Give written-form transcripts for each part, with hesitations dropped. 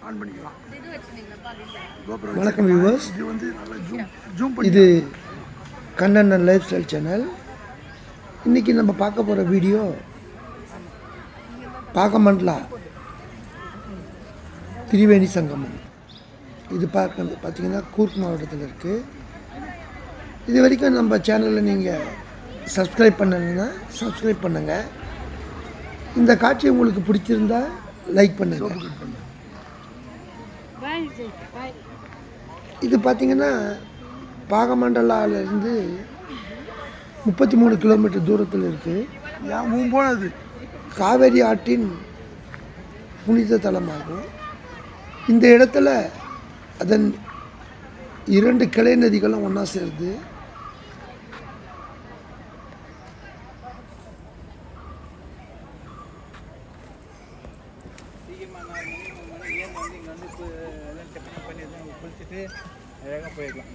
On பண்ணிக்கலாம். வணக்கம் viewers, இது வந்து நல்லா ஜூம் பண்ணி இது கண்ணன் லைஃப் ஸ்டைல் சேனல். இன்றைக்கி நம்ம பார்க்க போகிற வீடியோ பாகமண்டலா திரிவேணி சங்கமம். இது பார்த்தீங்கன்னா கூர்க் மாவட்டத்தில் இருக்குது. இது வரைக்கும் நம்ம சேனலில் நீங்கள் சப்ஸ்கிரைப் பண்ணலைன்னா சப்ஸ்கிரைப் பண்ணுங்கள். இந்த காட்சி உங்களுக்கு பிடிச்சிருந்தா லைக் பண்ணுங்கள். இது பார்த்திங்கன்னா பாகமண்டலாவிலேருந்து 33 கிலோமீட்டர் தூரத்தில் இருக்குது. ஏன் போனது காவேரி ஆற்றின் புனித தலமாகும். இந்த இடத்துல அதன் 2 கிளை நதிகளும் ஒன்றா சேருது. அழகாக போயிடலாம்.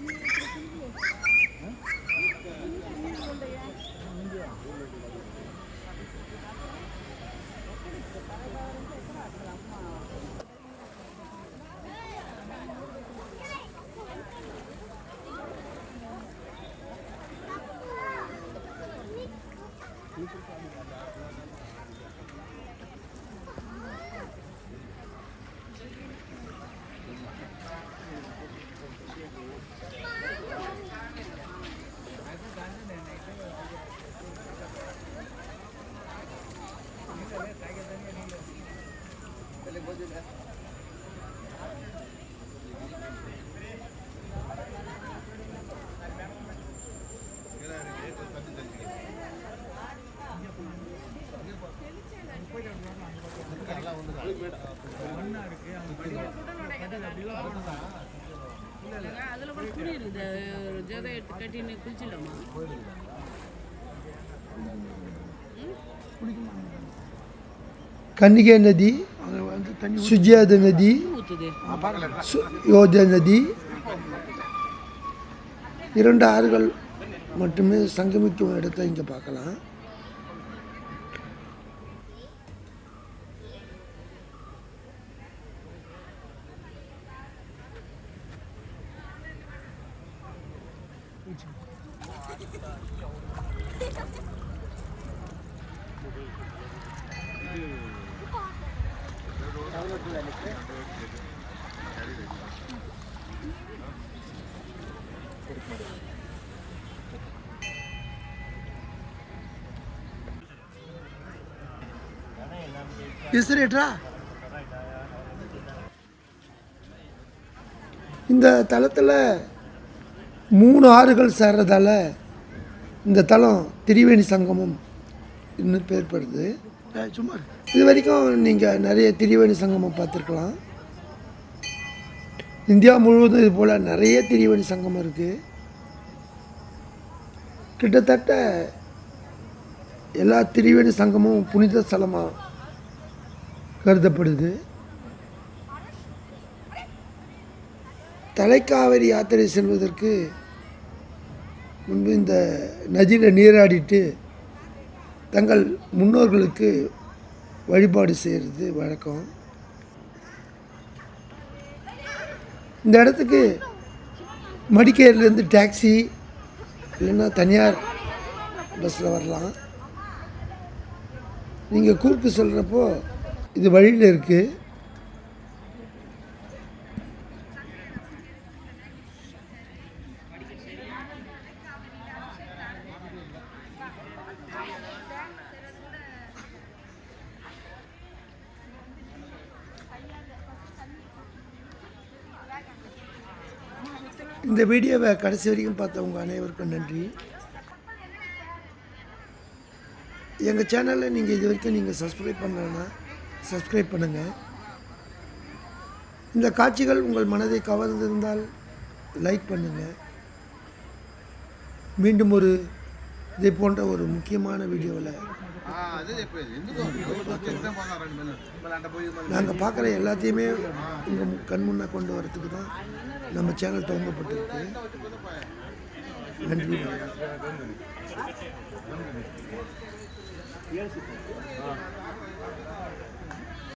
கன்னிகை நதி, சுஜாத நதி, யோஜா நதி, 2 ஆறுகள் மட்டுமே சங்கமிக்கும் இடத்தை இங்கே பார்க்கலாம். இந்த தலத்தில் 3 ஆறுகள் சேர்றதால இந்த தலம் திரிவேணி சங்கமம் இன்னும் பேர்படுது. சும்மா இது வரைக்கும் நீங்கள் நிறைய திரிவேணி சங்கமம் பார்த்துருக்கலாம். இந்தியா முழுவதும் இது போல் நிறைய திரிவேணி சங்கமம் இருக்குது. கிட்டத்தட்ட எல்லா திரிவேணி சங்கமும் புனித ஸ்தலமாக கருதப்படுது. தலைக்காவேரி யாத்திரை செல்வதற்கு முன்பு இந்த நதியில் நீராடிட்டு தங்கள் முன்னோர்களுக்கு வழிபாடு செய்கிறது வழக்கம். இந்த இடத்துக்கு மடிக்கேரிலேருந்து டாக்ஸி இல்லைன்னா தனியார் பஸ்ஸில் வரலாம். நீங்கள் கூர்க்கு சொல்கிறப்போ இது வழியில் இருக்குது. இந்த வீடியோவை கடைசி வரைக்கும் பார்த்தவங்க அனைவருக்கும் நன்றி. எங்கள் சேனலில் நீங்கள் இது வரைக்கும் நீங்கள் சப்ஸ்கிரைப் பண்ணலைன்னா சப்ஸ்கிரைப் பண்ணுங்கள். இந்த காட்சிகள் உங்கள் மனதை கவர்ந்திருந்தால் லைக் பண்ணுங்கள். மீண்டும் ஒரு இதை போன்ற ஒரு முக்கியமான வீடியோவில் நாங்கள் பார்க்குற எல்லாத்தையுமே உங்கள் கண் முன்னே கொண்டு வரத்துக்கு தான் நம்ம சேனல் துவங்கப்பட்டிருக்கு. நன்றி. Yes.